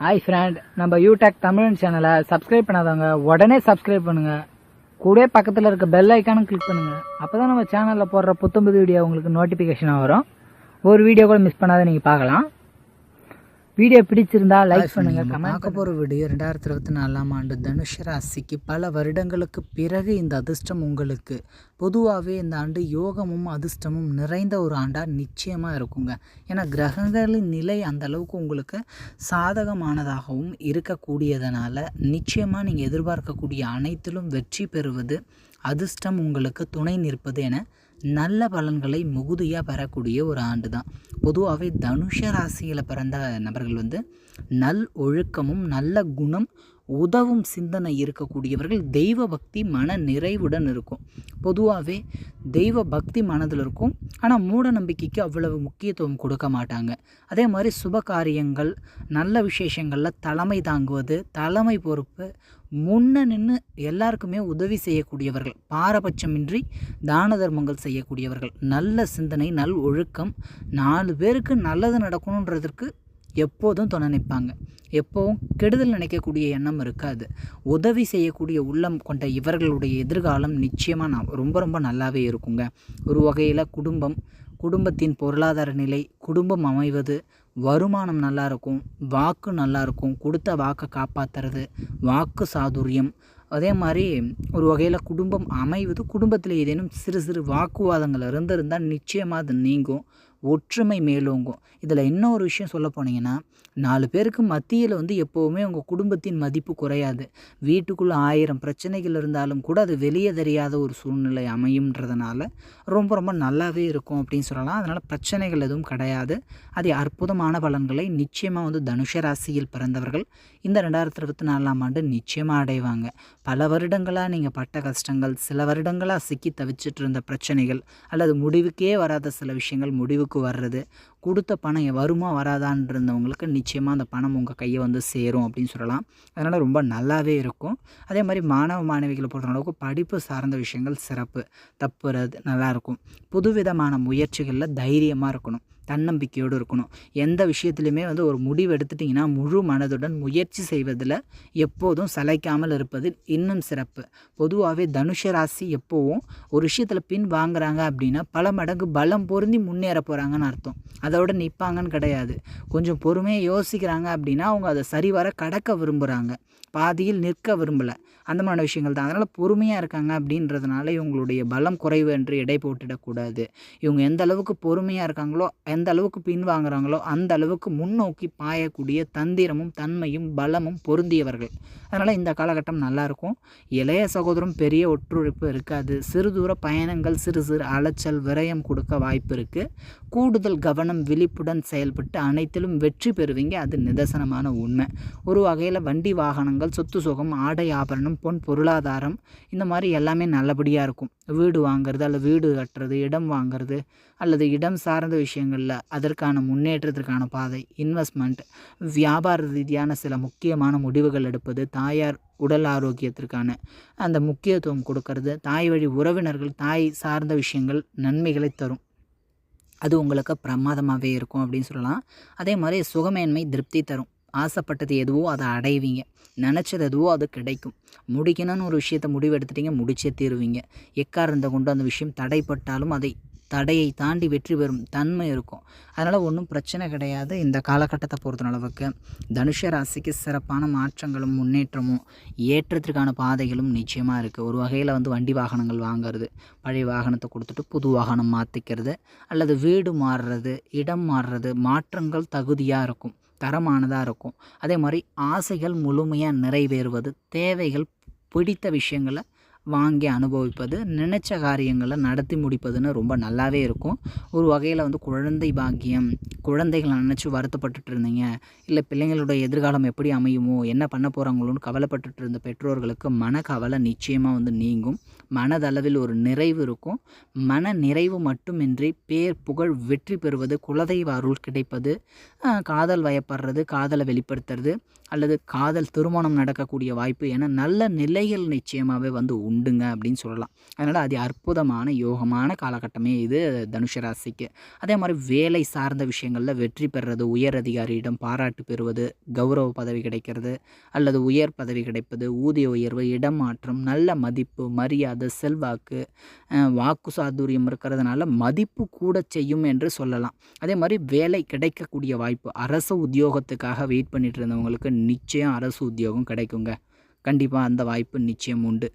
Hi friend, நம்ம யூடெக் தமிழ் சேனலை subscribe பண்ணாதவங்க உடனே சப்ஸ்கிரைப் பண்ணுங்க. கூட பக்கத்தில் இருக்க பெல் ஐக்கானும் கிளிக் பண்ணுங்க. அப்பதான் நம்ம சேனலில் போடுற புத்தம்புது வீடியோ உங்களுக்கு நோட்டிஃபிகேஷனாக வரும். ஒரு வீடியோ கூட மிஸ் பண்ணாத நீங்கள் பார்க்கலாம். வீடியோ பிடிச்சிருந்தா லைக் பண்ணுங்க. பார்க்க போகிற வீடியோ 2024ஆம் ஆண்டு தனுஷ ராசிக்கு பல வருடங்களுக்கு பிறகு இந்த அதிர்ஷ்டம் உங்களுக்கு. பொதுவாகவே இந்த ஆண்டு யோகமும் அதிர்ஷ்டமும் நிறைந்த ஒரு ஆண்டாக நிச்சயமாக இருக்குங்க. ஏன்னா கிரகங்களின் நிலை அந்த அளவுக்கு உங்களுக்கு சாதகமானதாகவும் இருக்கக்கூடியதனால நிச்சயமாக நீங்கள் எதிர்பார்க்கக்கூடிய அனைத்திலும் வெற்றி பெறுவது, அதிர்ஷ்டம் உங்களுக்கு துணை நிற்பது என நல்ல பலன்களை மிகுதியாக பெறக்கூடிய ஒரு ஆண்டு தான். பொதுவாகவே தனுஷ ராசியில் பிறந்த நபர்கள் நல் ஒழுக்கமும் நல்ல குணம் உதவும் சிந்தனை இருக்கக்கூடியவர்கள். தெய்வ பக்தி மன நிறைவுடன் இருக்கும். பொதுவாகவே தெய்வ பக்தி மனதில் இருக்கும். ஆனால் மூட நம்பிக்கைக்கு அவ்வளவு முக்கியத்துவம் கொடுக்க மாட்டாங்க. அதே மாதிரி சுப காரியங்கள் நல்ல விசேஷங்களில் தலைமை தாங்குவது, தலைமை பொறுப்பு, முன்ன நின்று எல்லாருக்குமே உதவி செய்யக்கூடியவர்கள், பாரபட்சமின்றி தான தர்மங்கள் செய்யக்கூடியவர்கள், நல்ல சிந்தனை நல் ஒழுக்கம், 4 பேருக்கு நல்லது நடக்கணுன்றதற்கு எப்போதும் துணை நிற்பாங்க. எப்போவும் கெடுதல் நினைக்கக்கூடிய எண்ணம் இருக்காது. உதவி செய்யக்கூடிய உள்ளம் கொண்ட இவர்களுடைய எதிர்காலம் நிச்சயமாக ரொம்ப நல்லாவே இருக்குங்க. ஒரு வகையில் குடும்பத்தின் பொருளாதார நிலை, குடும்பம் அமைவது, வருமானம் நல்லாயிருக்கும், வாக்கு நல்லாயிருக்கும், கொடுத்த வாக்கை காப்பாற்றுறது, வாக்கு சாதுரியம். அதே மாதிரி ஒரு வகையில் குடும்பம் அமைவது, குடும்பத்தில் ஏதேனும் சிறு சிறு வாக்குவாதங்கள் இருந்திருந்தால் நிச்சயமாக அது நீங்கும், ஒற்றுமை மேலோங்கும். இதில் என்ன ஒரு விஷயம் சொல்ல போனீங்கன்னா, 4 பேருக்கு மத்தியில் எப்போவுமே உங்கள் குடும்பத்தின் மதிப்பு குறையாது. வீட்டுக்குள்ளே 1000 பிரச்சனைகள் இருந்தாலும் கூட அது வெளியே தெரியாத ஒரு சூழ்நிலை அமையும்ன்றதுனால ரொம்ப நல்லாவே இருக்கும் அப்படின்னு சொல்லலாம். அதனால் பிரச்சனைகள் எதுவும் கிடையாது. அது அற்புதமான பலன்களை நிச்சயமாக தனுஷ ராசியில் பிறந்தவர்கள் இந்த 2024ஆம் ஆண்டு நிச்சயமாக அடைவாங்க. பல வருடங்களாக நீங்கள் பட்ட கஷ்டங்கள், சில வருடங்களாக சிக்கி தவிச்சிட்டு இருந்த பிரச்சனைகள், அல்லது முடிவுக்கே வராத சில விஷயங்கள் முடிவுக்கு வர்றது, கொடுத்த பணம் வருமா வராதான்னு இருந்தவங்களுக்கு நிச்சயமாக அந்த பணம் உங்கள் கையை சேரும் அப்படின்னு சொல்லலாம். அதனால் ரொம்ப நல்லாவே இருக்கும். அதே மாதிரி மாணவிகளை பொறுத்த அளவுக்கு படிப்பு சார்ந்த விஷயங்கள் சிறப்பு, தப்புறது நல்லாயிருக்கும். புதுவிதமான முயற்சிகளில் தைரியமாக இருக்கணும், தன்னம்பிக்கையோடு இருக்கணும். எந்த விஷயத்துலையுமே ஒரு முடிவு எடுத்துட்டிங்கன்னா முழு மனதுடன் முயற்சி செய்வதில் எப்போதும் சளைக்காமல் இருப்பது இன்னும் சிறப்பு. பொதுவாகவே தனுஷ ராசி எப்போவும் ஒரு விஷயத்தில் பின் வாங்குறாங்க அப்படின்னா பல மடங்கு பலம் பொருந்தி முன்னேற போகிறாங்கன்னு அர்த்தம். அதோட நிற்பாங்கன்னு கிடையாது. கொஞ்சம் பொறுமையாக யோசிக்கிறாங்க அப்படின்னா அவங்க அதை சரிவர கடக்க விரும்புகிறாங்க, பாதியில் நிற்க விரும்பலை. அந்த மாதிரி விஷயங்கள் தான். அதனால் பொறுமையாக இருக்காங்க அப்படின்றதுனால இவங்களுடைய பலம் குறைவு என்று எடை போட்டுடக்கூடாது. இவங்க எந்த அளவுக்கு பொறுமையாக இருக்காங்களோ, எந்த அளவுக்கு பின் வாங்குறாங்களோ அந்த அளவுக்கு முன்னோக்கி பாயக்கூடிய தந்திரமும் தன்மையும் பலமும் பொருந்தியவர்கள். அதனால் இந்த காலகட்டம் நல்லாயிருக்கும். இளைய சகோதரம் பெரிய ஒத்துழைப்பு இருக்காது. சிறு தூர பயணங்கள் சிறு அலைச்சல் விரயம் கொடுக்க வாய்ப்பு இருக்குது. கூடுதல் கவனம் விழிப்புடன் செயல்பட்டு அனைத்திலும் வெற்றி பெறுவீங்க. அது நிதர்சனமான உண்மை. ஒரு வகையில் வண்டி வாகனங்கள், சொத்து சுகம், ஆடை ஆபரணம், பொன் பொருளாதாரம், இந்த மாதிரி எல்லாமே நல்லபடியாக இருக்கும். வீடு வாங்கிறது அல்லது வீடு கட்டுறது, இடம் வாங்கிறது அல்லது இடம் சார்ந்த விஷயங்களில் அதற்கான முன்னேற்றத்திற்கான பாதை, இன்வெஸ்ட்மெண்ட், வியாபார ரீதியான சில முக்கியமான முடிவுகள் எடுப்பது, தாயார் உடல் ஆரோக்கியத்திற்கான அந்த முக்கியத்துவம் கொடுக்கறது, தாய் வழி உறவினர்கள், தாய் சார்ந்த விஷயங்கள் நன்மைகளை தரும். அது உங்களுக்கு பிரமாதமாகவே இருக்கும் அப்படின்னு சொல்லலாம். அதே மாதிரி சுகமேன்மை திருப்தி தரும். ஆசைப்பட்டது எதுவோ அதை அடைவீங்க, நினச்சது எதுவோ அது கிடைக்கும். முடிக்கணும்னு ஒரு விஷயத்தை முடிவு எடுத்துட்டீங்க, முடிச்சே தீருவீங்க. எக்காரணத்தை கொண்டு அந்த விஷயம் தடைப்பட்டாலும் தடையை தாண்டி வெற்றி பெறும் தன்மை இருக்கும். அதனால் ஒன்றும் பிரச்சனை கிடையாது. இந்த காலகட்டத்தை பொறுத்த அளவுக்கு தனுஷ ராசிக்கு சிறப்பான மாற்றங்களும் முன்னேற்றமும் ஏற்றத்திற்கான பாதைகளும் நிச்சயமாக இருக்குது. ஒரு வகையில் வண்டி வாகனங்கள் வாங்கிறது, பழைய வாகனத்தை கொடுத்துட்டு புது வாகனம் மாற்றிக்கிறது, அல்லது வீடு மாறுறது, இடம் மாறுறது, மாற்றங்கள் தகுதியாக இருக்கும், தரமானதாக இருக்கும். அதே மாதிரி ஆசைகள் முழுமையாக நிறைவேறுவது, தேவைகள் பிடித்த விஷயங்களை வாங்கி அனுபவிப்பது, நினைச்ச காரியங்களை நடத்தி முடிப்பதுன்னு ரொம்ப நல்லாவே இருக்கும். ஒரு வகையில் குழந்தை பாக்கியம், குழந்தைகளை நினச்சி வருத்தப்பட்டுட்டு இருந்தீங்க, இல்லை பிள்ளைங்களோட எதிர்காலம் எப்படி அமையுமோ, என்ன பண்ண போகிறாங்களோன்னு கவலைப்பட்டுட்டு இருந்த பெற்றோர்களுக்கு மனக்கவலை நிச்சயமாக நீங்கும். மனதளவில் ஒரு நிறைவு இருக்கும். மன நிறைவு மட்டுமின்றி பேர் புகழ் வெற்றி பெறுவது, குலதெய்வ அருள் கிடைப்பது, காதல் வயப்படுறது, காதலை வெளிப்படுத்துறது அல்லது காதல் திருமணம் நடக்கக்கூடிய வாய்ப்பு என நல்ல நிலைகள் நிச்சயமாகவே வந்து உண்டுங்க அப்படின்னு சொல்லலாம். அதனால் அது அற்புதமான யோகமான காலகட்டமே இது தனுஷ ராசிக்கு. அதே மாதிரி வேலை சார்ந்த விஷயங்களில் வெற்றி பெறுறது, உயர் அதிகாரியிடம் பாராட்டு பெறுவது, கௌரவ பதவி கிடைக்கிறது அல்லது உயர் பதவி கிடைப்பது, ஊதிய உயர்வு, இடம் மாற்றம், நல்ல மதிப்பு, மரியாதை, செல்வாக்கு, வாக்கு சாதுரியம் இருக்கிறதுனால மதிப்பு கூட செய்யும் என்று சொல்லலாம். அதே மாதிரி வேலை கிடைக்கக்கூடிய வாய்ப்பு, அரசு உத்தியோகத்துக்காக வெயிட் பண்ணிட்டு இருந்தவங்களுக்கு நிச்சயம் அரசு உத்தியோகம் கிடைக்குங்க. கண்டிப்பாக அந்த வாய்ப்பு நிச்சயம் உண்டு.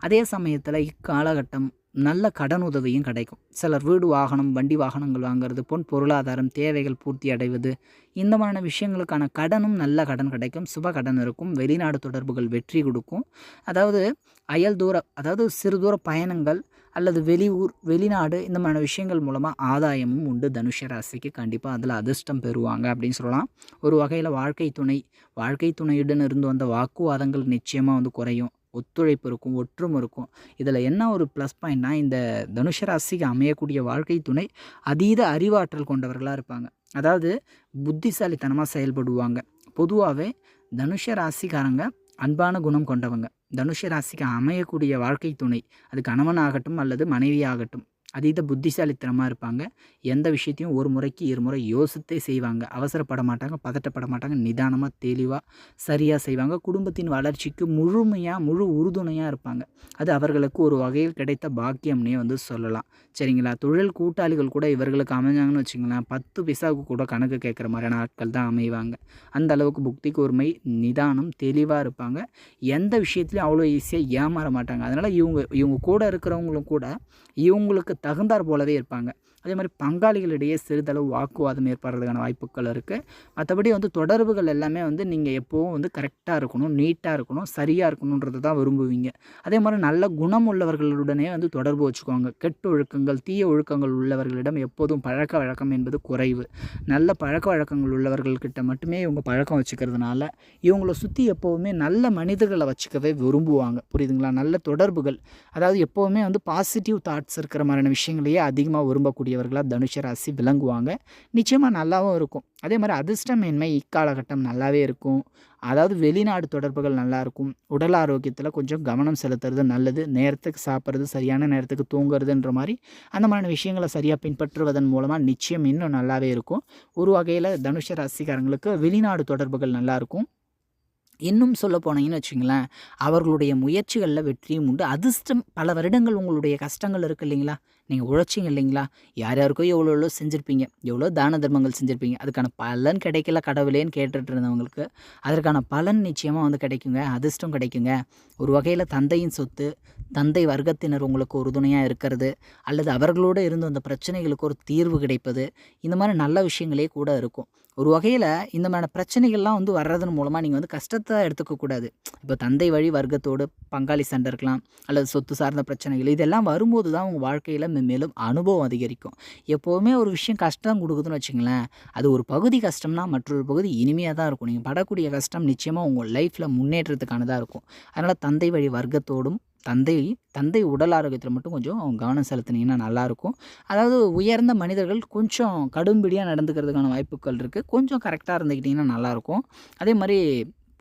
அதே சமயத்தில் இக்காலகட்டம் நல்ல கடன் உதவியும் கிடைக்கும். சிலர் வீடு வாகனம், வண்டி வாகனங்கள் வாங்குறது, பொருளாதாரம் தேவைகள் பூர்த்தி அடைவது, இந்த மாதிரியான விஷயங்களுக்கான கடனும் நல்ல கடன் கிடைக்கும். சுப கடன் இருக்கும். வெளிநாடு தொடர்புகள் வெற்றி கொடுக்கும். அதாவது அதாவது சிறு தூர பயணங்கள் அல்லது வெளியூர், வெளிநாடு இந்த மாதிரியான விஷயங்கள் மூலமாக ஆதாயமும் உண்டு தனுஷ ராசிக்கு. கண்டிப்பாக அதில் அதிர்ஷ்டம் பெறுவாங்க அப்படின்னு சொல்லலாம். ஒரு வகையில் வாழ்க்கை துணையுடன் இருந்து வந்த வாக்குவாதங்கள் நிச்சயமாக வந்து குறையும். ஒத்துழைப்பு இருக்கும், ஒற்றுமை இருக்கும். இதில் என்ன ஒரு ப்ளஸ் பாயிண்ட்னா, இந்த தனுஷ ராசிக்கு அமையக்கூடிய வாழ்க்கை துணை அதீத அறிவாற்றல் கொண்டவர்களாக இருப்பாங்க. அதாவது புத்திசாலித்தனமாக செயல்படுவாங்க. பொதுவாகவே தனுஷ ராசிக்காரங்க அன்பான குணம் கொண்டவங்க. தனுஷ ராசிக்கு அமையக்கூடிய வாழ்க்கை துணை, அது கணவனாகட்டும் அல்லது மனைவியாகட்டும், அதீத புத்திசாலித்தனமாக இருப்பாங்க. எந்த விஷயத்தையும் ஒரு முறைக்கு இருமுறை யோசித்தே செய்வாங்க. அவசரப்பட மாட்டாங்க, பதட்டப்பட மாட்டாங்க. நிதானமாக தெளிவாக சரியாக செய்வாங்க. குடும்பத்தின் வளர்ச்சிக்கு முழு உறுதுணையாக இருப்பாங்க. அது அவர்களுக்கு ஒரு வகையில் கிடைத்த பாக்கியம்னே வந்து சொல்லலாம். சரிங்களா? தொழில் கூட்டாளிகள் கூட இவர்களுக்கு அமைஞ்சாங்கன்னு வச்சுங்களேன், 10 பைசாவுக்கு கூட கணக்கு கேட்குற மாதிரியான ஆட்கள் தான் அமைவாங்க. அந்த அளவுக்கு புத்தி கூர்மை, நிதானம், தெளிவாக இருப்பாங்க. எந்த விஷயத்துலையும் அவ்வளோ ஈஸியாக ஏமாற மாட்டாங்க. அதனால் இவங்க கூட இருக்கிறவங்களும் கூட இவங்களுக்கு தகுந்தாற் போலவே இருப்பாங்க. அதே மாதிரி பங்காளிகளிடையே சிறிதளவு வாக்குவாதம் ஏற்படுறதுக்கான வாய்ப்புகள் இருக்குது. மற்றபடி வந்து தொடர்புகள் எல்லாமே வந்து நீங்கள் எப்போவும் வந்து கரெக்டாக இருக்கணும், நீட்டாக இருக்கணும், சரியாக இருக்கணுன்றது தான் விரும்புவீங்க. அதே மாதிரி நல்ல குணம் உள்ளவர்களுடனே வந்து தொடர்பு வச்சுக்குவாங்க. கெட்ட ஒழுக்கங்கள், தீய ஒழுக்கங்கள் உள்ளவர்களிடம் எப்போதும் பழக்க வழக்கம் என்பது குறைவு. நல்ல பழக்க வழக்கங்கள் உள்ளவர்கள்கிட்ட மட்டுமே இவங்க பழக்கம் வச்சுக்கிறதுனால இவங்கள சுற்றி எப்போவுமே நல்ல மனிதர்களை வச்சுக்கவே விரும்புவாங்க. புரியுதுங்களா? நல்ல தொடர்புகள், அதாவது எப்போவுமே வந்து பாசிட்டிவ் தாட்ஸ் இருக்கிற மாதிரியான விஷயங்களையே அதிகமாக விரும்பக்கூடியவர்களாக தனுஷ ராசி விளங்குவாங்க. நிச்சயமாக நல்லாவும் இருக்கும். அதே மாதிரி அதிர்ஷ்டமேன்மை இக்காலகட்டம் நல்லாவே இருக்கும். அதாவது வெளிநாடு தொடர்புகள் நல்லாயிருக்கும். உடல் ஆரோக்கியத்தில் கொஞ்சம் கவனம் செலுத்துறது நல்லது. நேரத்துக்கு சாப்பிட்றது, சரியான நேரத்துக்கு தூங்குறதுன்ற மாதிரி அந்த மாதிரியான விஷயங்களை சரியாக பின்பற்றுவதன் மூலமாக நிச்சயம் இன்னும் நல்லாவே இருக்கும். ஒரு வகையில் தனுஷ ராசிக்காரங்களுக்கு வெளிநாடு தொடர்புகள் நல்லாயிருக்கும். இன்னும் சொல்ல போனீங்கன்னு வச்சுங்களேன், அவர்களுடைய முயற்சிகளில் வெற்றியும் உண்டு. அதிர்ஷ்டம் பல வருடங்கள் உங்களுடைய கஷ்டங்கள் இருக்குது இல்லைங்களா, நீங்கள் உழைச்சிங்க இல்லைங்களா, யாருக்கோ எவ்வளோ செஞ்சுருப்பீங்க, எவ்வளோ தான தர்மங்கள் செஞ்சுருப்பீங்க, அதுக்கான பலன் கிடைக்கல கடவுளேன்னு கேட்டுட்டு இருந்தவங்களுக்கு அதற்கான பலன் நிச்சயமாக வந்து கிடைக்குங்க. அதிர்ஷ்டம் கிடைக்குங்க. ஒரு வகையில் தந்தையின் சொத்து, தந்தை வர்க்கத்தினர் உங்களுக்கு உறுதுணையாக இருக்கிறது அல்லது அவர்களோடு இருந்து அந்த பிரச்சனைகளுக்கு ஒரு தீர்வு கிடைப்பது, இந்த மாதிரி நல்ல விஷயங்களே கூட இருக்கும். ஒரு வகையில் இந்த மாதிரி பிரச்சனைகள்லாம் வந்து வர்றதன் மூலமாக நீங்கள் வந்து கஷ்டத்தை எடுத்துக்கக்கூடாது. இப்போ தந்தை வழி வர்க்கத்தோடு பங்காளி சண்டை இருக்கலாம் அல்லது சொத்து சார்ந்த பிரச்சனைகள், இதெல்லாம் வரும்போது தான் உங்கள் வாழ்க்கையில் மேலும் அனுபவம் அதிகரிக்கும். எப்போவுமே ஒரு விஷயம் கஷ்டம் கொடுக்குதுன்னு வச்சுங்களேன், அது ஒரு பகுதி கஷ்டம்னா மற்றொரு பகுதி இனிமையாக தான் இருக்கும். நீங்கள் படக்கூடிய கஷ்டம் நிச்சயமாக உங்கள் லைஃப்பில் முன்னேற்றத்துக்கானதாக இருக்கும். அதனால் தந்தை வழி வர்க்கத்தோடும் தந்தை உடல் ஆரோக்கியத்தில் மட்டும் கொஞ்சம் கவனம் செலுத்தினீங்கன்னா நல்லாயிருக்கும். அதாவது உயர்ந்த மனிதர்கள் கொஞ்சம் கடும்பிடியாக நடந்துக்கிறதுக்கான வாய்ப்புகள் இருக்குது. கொஞ்சம் கரெக்டாக இருந்துக்கிட்டிங்கன்னா நல்லாயிருக்கும். அதே மாதிரி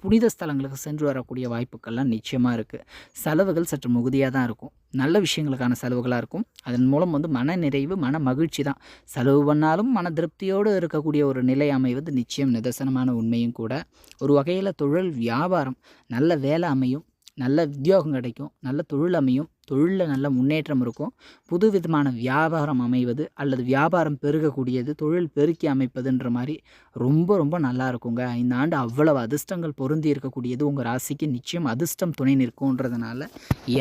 புனித ஸ்தலங்களுக்கு சென்று வரக்கூடிய வாய்ப்புகள்லாம் நிச்சயமாக இருக்குது. செலவுகள் சற்று மிகுதியாக தான் இருக்கும். நல்ல விஷயங்களுக்கான செலவுகளாக இருக்கும். அதன் மூலம் வந்து மன நிறைவு, மன மகிழ்ச்சி தான். செலவு பண்ணாலும் மன திருப்தியோடு இருக்கக்கூடிய ஒரு நிலை அமைவது நிச்சயம் நிதர்சனமான உண்மையும் கூட. ஒரு வகையில் தொழில் வியாபாரம் நல்ல வேலை அமையும், நல்ல உத்தியோகம் கிடைக்கும், நல்ல தொழில் அமையும், தொழிலில் நல்ல முன்னேற்றம் இருக்கும். புது விதமான வியாபாரம் அமைவது அல்லது வியாபாரம் பெருகக்கூடியது, தொழில் பெருக்கி அமைப்பதுன்ற மாதிரி ரொம்ப ரொம்ப நல்லா இருக்குங்க. இந்த ஆண்டு அவ்வளவு அதிர்ஷ்டங்கள் பொருந்தி இருக்கக்கூடியது உங்கள் ராசிக்கு. நிச்சயம் அதிர்ஷ்டம் துணை நிற்கும்ன்றதுனால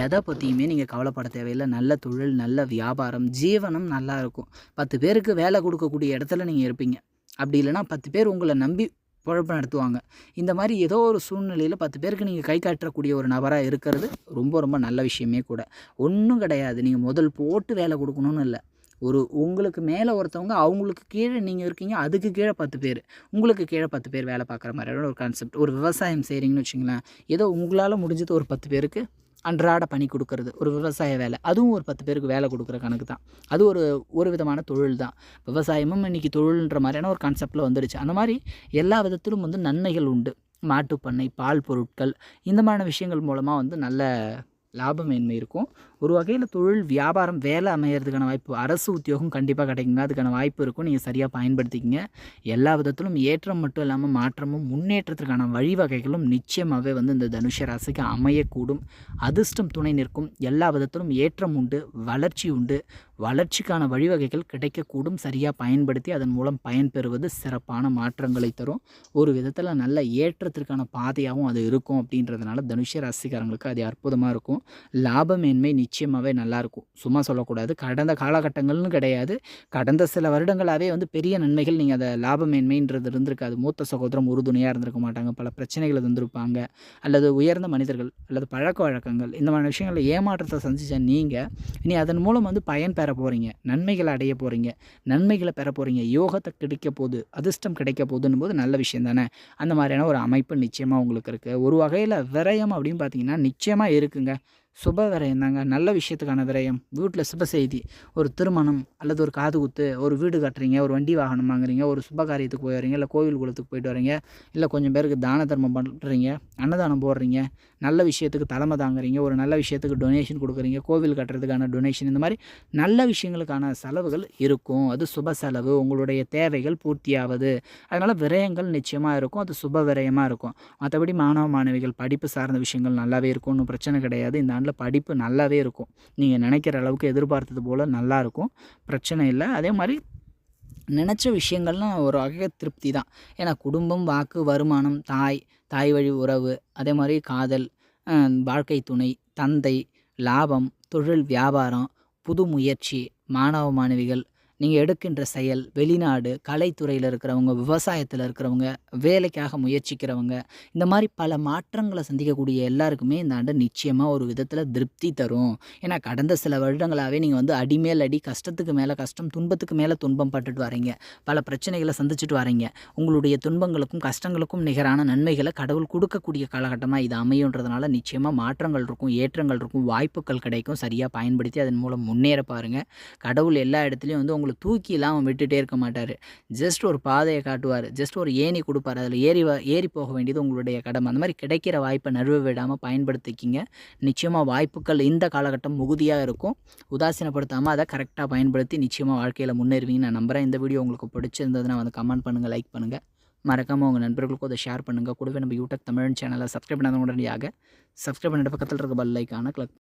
எதை பற்றியுமே நீங்கள் கவலைப்பட தேவையில்லை. நல்ல தொழில், நல்ல வியாபாரம், ஜீவனம் நல்லா இருக்கும். 10 பேருக்கு வேலை கொடுக்கக்கூடிய இடத்துல நீங்கள் இருப்பீங்க. அப்படி இல்லைனா 10 பேர் உங்களை நம்பி பொழப்பு நடத்துவாங்க. இந்த மாதிரி ஏதோ ஒரு சூழ்நிலையில் 10 பேருக்கு நீங்கள் கை காட்டக்கூடிய ஒரு நபராக இருக்கிறது ரொம்ப ரொம்ப நல்ல விஷயமே கூட. ஒன்றும் கிடையாது, நீங்கள் முதல் போட்டு வேலை கொடுக்கணும்னு இல்லை. உங்களுக்கு மேலே ஒருத்தவங்க, அவங்களுக்கு கீழே நீங்கள் இருக்கீங்க, அதுக்கு கீழே 10 பேர், உங்களுக்கு கீழே 10 பேர் வேலை பார்க்குற மாதிரியான ஒரு கான்செப்ட். ஒரு விவசாயம் செய்கிறீங்கன்னு வச்சுங்களேன், ஏதோ உங்களால் முடிஞ்சது ஒரு 10 பேருக்கு அன்றாட பணி கொடுக்கறது ஒரு விவசாய வேலை, அதுவும் ஒரு 10 பேருக்கு வேலை கொடுக்குற கணக்கு தான். அது ஒரு விதமான தொழில் தான். விவசாயமும் இன்றைக்கி தொழில்ன்ற மாதிரியான ஒரு கான்செப்டில் வந்துடுச்சு. அந்த மாதிரி எல்லா விதத்திலும் வந்து நன்மைகள் உண்டு. மாட்டுப்பண்ணை, பால் பொருட்கள், இந்த மாதிரியான விஷயங்கள் மூலமாக வந்து நல்ல லாபமேன்மை இருக்கும். ஒரு வகையில் தொழில் வியாபாரம் வேலை அமையறதுக்கான வாய்ப்பு, அரசு உத்தியோகம் கண்டிப்பாக கிடைக்குங்க. அதுக்கான வாய்ப்பு இருக்கும். நீங்கள் சரியாக பயன்படுத்திக்கிங்க. எல்லா விதத்திலும் ஏற்றம் மட்டும் இல்லாமல் மாற்றமும் முன்னேற்றத்திற்கான வழிவகைகளும் நிச்சயமாகவே வந்து இந்த தனுஷ ராசிக்கு அமையக்கூடும். அதிர்ஷ்டம் துணை நிற்கும். எல்லா விதத்திலும் ஏற்றம் உண்டு, வளர்ச்சி உண்டு. வளர்ச்சிக்கான வழிவகைகள் கிடைக்கக்கூடும். சரியாக பயன்படுத்தி அதன் மூலம் பயன்பெறுவது சிறப்பான மாற்றங்களை தரும். ஒரு விதத்தில் நல்ல ஏற்றத்திற்கான பாதையாகவும் அது இருக்கும். அப்படின்றதுனால தனுஷ ராசிக்காரங்களுக்கு அது அற்புதமாக இருக்கும். லாபமேன்மை நிச்சயமாகவே நல்லாயிருக்கும். சும்மா சொல்லக்கூடாது. கடந்த காலகட்டங்கள்னு கிடையாது, கடந்த சில வருடங்களாகவே வந்து பெரிய நன்மைகள் நீங்கள் அதை லாபமேன்மைன்றது இருந்திருக்காது. மூத்த சகோதரம் உறுதுணையாக இருந்திருக்க மாட்டாங்க. பல பிரச்சனைகள் இருந்திருப்பாங்க. அல்லது உயர்ந்த மனிதர்கள் அல்லது பழக்க வழக்கங்கள், இந்த மாதிரி விஷயங்களில் ஏமாற்றத்தை சந்திச்ச நீங்கள் இனி அதன் மூலம் வந்து பயன் பெற போகிறீங்க, நன்மைகளை அடைய போகிறீங்க, நன்மைகளை பெற போகிறீங்க, யோகத்தை கிடைக்க போகுது, அதிர்ஷ்டம் கிடைக்க போகுதுன்னும் போது நல்ல விஷயம் தானே. அந்த மாதிரியான ஒரு அமைப்பு நிச்சயமாக உங்களுக்கு இருக்குது. ஒரு வகையில் விரயம் அப்படின்னு பார்த்தீங்கன்னா நிச்சயமாக இருக்குங்க. சுப விரயம் தாங்க, நல்ல விஷயத்துக்கான விரயம். வீட்டில் சுப செய்தி, ஒரு திருமணம் அல்லது ஒரு காது குத்து, ஒரு வீடு கட்டுறீங்க, ஒரு வண்டி வாகனம் வாங்குறீங்க, ஒரு சுப காரியத்துக்கு போய் வரீங்க, இல்லை கோவில் குளத்துக்கு போயிட்டு வரீங்க, இல்லை கொஞ்சம் பேருக்கு தான தர்மம் பண்ணுறீங்க, அன்னதானம் போடுறீங்க, நல்ல விஷயத்துக்கு தலைமை தாங்குறீங்க, ஒரு நல்ல விஷயத்துக்கு டொனேஷன் கொடுக்குறீங்க, கோவில் கட்டுறதுக்கான டொனேஷன், இந்த மாதிரி நல்ல விஷயங்களுக்கான செலவுகள் இருக்கும். அது சுப செலவு, உங்களுடைய தேவைகள் பூர்த்தியாவது. அதனால் விரயங்கள் நிச்சயமாக இருக்கும். அது சுப விரயமாக இருக்கும். மற்றபடி மாணவ மாணவிகள் படிப்பு சார்ந்த விஷயங்கள் நல்லாவே இருக்கும். ஒன்றும் பிரச்சனை கிடையாது. இந்த ஆண்டில் படிப்பு நல்லாவே இருக்கும். நீங்கள் நினைக்கிற அளவுக்கு எதிர்பார்த்தது போல் நல்லாயிருக்கும். பிரச்சனை இல்லை. அதே மாதிரி நினச்ச விஷயங்கள்லாம் ஒரு வகை திருப்தி தான். ஏன்னா குடும்பம், வாக்கு, வருமானம், தாய் வழி உறவு, அதே மாதிரி காதல், வாழ்க்கை துணை, தந்தை, லாபம், தொழில் வியாபாரம், புது முயற்சி, மாணவ மாணவிகள், நீங்கள் எடுக்கின்ற செயல், வெளிநாடு, கலைத்துறையில் இருக்கிறவங்க, விவசாயத்தில் இருக்கிறவங்க, வேலைக்காக முயற்சிக்கிறவங்க, இந்த மாதிரி பல மாற்றங்களை சந்திக்கக்கூடிய எல்லாருக்குமே இந்த ஆண்டு நிச்சயமாக ஒரு விதத்தில் திருப்தி தரும். ஏன்னா கடந்த சில வருடங்களாகவே நீங்கள் வந்து அடிமேல் அடி, கஷ்டத்துக்கு மேலே கஷ்டம், துன்பத்துக்கு மேலே துன்பம் பட்டுட்டு வரீங்க. பல பிரச்சனைகளை சந்திச்சுட்டு வரீங்க. உங்களுடைய துன்பங்களுக்கும் கஷ்டங்களுக்கும் நிகரான நன்மைகளை கடவுள் கொடுக்கக்கூடிய காலகட்டமாக இது அமையுன்றதுனால நிச்சயமாக மாற்றங்கள் இருக்கும், ஏற்றங்கள் இருக்கும், வாய்ப்புகள் கிடைக்கும். சரியாக பயன்படுத்தி அதன் மூலம் முன்னேற பாருங்கள். கடவுள் எல்லா இடத்துலையும் வந்து தூக்கிலாம் அவன் விட்டுட்டே இருக்க மாட்டார். ஜஸ்ட் ஒரு பாதையை காட்டுவார், ஜஸ்ட் ஒரு ஏணி கொடுப்பார். அதில் ஏறி போக வேண்டியது உங்களுடைய கடமை. அந்த மாதிரி கிடைக்கிற வாய்ப்பை நழுவ விடாமல் பயன்படுத்திக்கிங்க. நிச்சயமாக வாய்ப்புகள் இந்த காலகட்டம் மிகுதியாக இருக்கும். உதாசீனப்படுத்தாமல் அதை கரெக்டாக பயன்படுத்தி நிச்சயமாக வாழ்க்கையில் முன்னேறுவீங்கன்னு நான் நம்புகிறேன். இந்த வீடியோ உங்களுக்கு பிடிச்சிருந்ததுன்னா வந்து கமெண்ட் பண்ணுங்கள், லைக் பண்ணுங்கள். மறக்காமல் உங்கள் நண்பர்களுக்கும் அதை ஷேர் பண்ணுங்கள். கூடவே நம்ம யூடியூப் தமிழ் சேனலை சப்ஸ்கிரைப் பண்ணாத உடனடியாக சப்ஸ்கிரைப் பண்ணிட்டு பக்கத்தில் இருக்க பெல் ஐக்கானை கிளிக்